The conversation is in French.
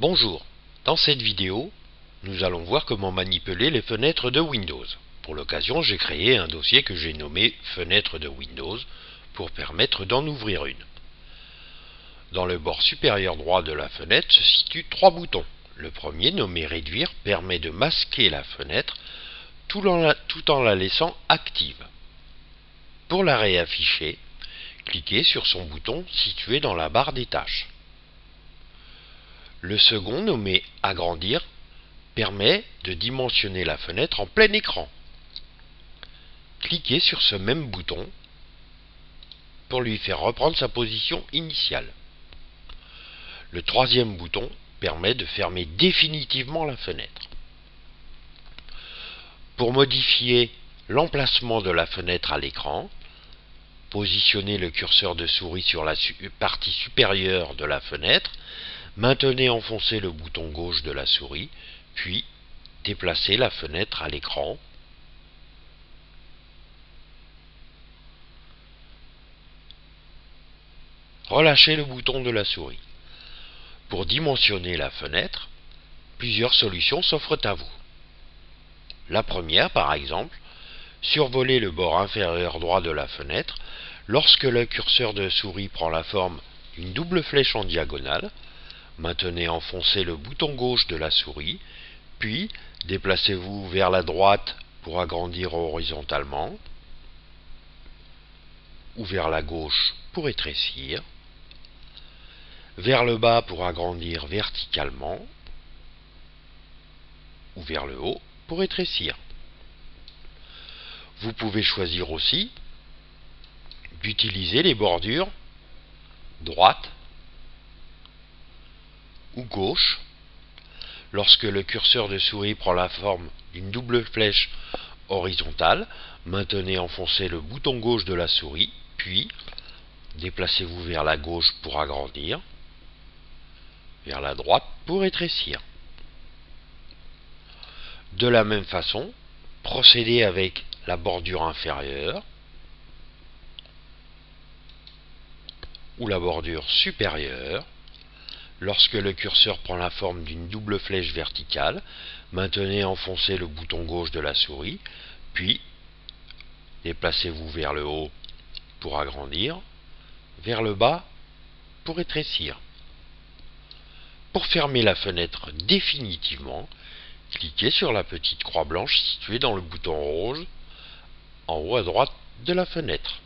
Bonjour, dans cette vidéo, nous allons voir comment manipuler les fenêtres de Windows. Pour l'occasion, j'ai créé un dossier que j'ai nommé Fenêtres de Windows pour permettre d'en ouvrir une. Dans le bord supérieur droit de la fenêtre se situent trois boutons. Le premier, nommé Réduire, permet de masquer la fenêtre tout en la laissant active. Pour la réafficher, cliquez sur son bouton situé dans la barre des tâches. Le second, nommé Agrandir, permet de dimensionner la fenêtre en plein écran. Cliquez sur ce même bouton pour lui faire reprendre sa position initiale. Le troisième bouton permet de fermer définitivement la fenêtre. Pour modifier l'emplacement de la fenêtre à l'écran, positionnez le curseur de souris sur la partie supérieure de la fenêtre, maintenez enfoncé le bouton gauche de la souris, puis déplacez la fenêtre à l'écran. Relâchez le bouton de la souris. Pour dimensionner la fenêtre, plusieurs solutions s'offrent à vous. La première, par exemple, survoler le bord inférieur droit de la fenêtre. Lorsque le curseur de souris prend la forme d'une double flèche en diagonale, maintenez enfoncé le bouton gauche de la souris, puis déplacez-vous vers la droite pour agrandir horizontalement, ou vers la gauche pour étrécir, vers le bas pour agrandir verticalement, ou vers le haut pour étrécir. Vous pouvez choisir aussi d'utiliser les bordures droite ou gauche. Lorsque le curseur de souris prend la forme d'une double flèche horizontale, maintenez enfoncé le bouton gauche de la souris, puis déplacez-vous vers la gauche pour agrandir, vers la droite pour étrécir. De la même façon, procédez avec la bordure inférieure ou la bordure supérieure. Lorsque le curseur prend la forme d'une double flèche verticale, maintenez enfoncé le bouton gauche de la souris, puis déplacez-vous vers le haut pour agrandir, vers le bas pour étrécir. Pour fermer la fenêtre définitivement, cliquez sur la petite croix blanche située dans le bouton rouge en haut à droite de la fenêtre.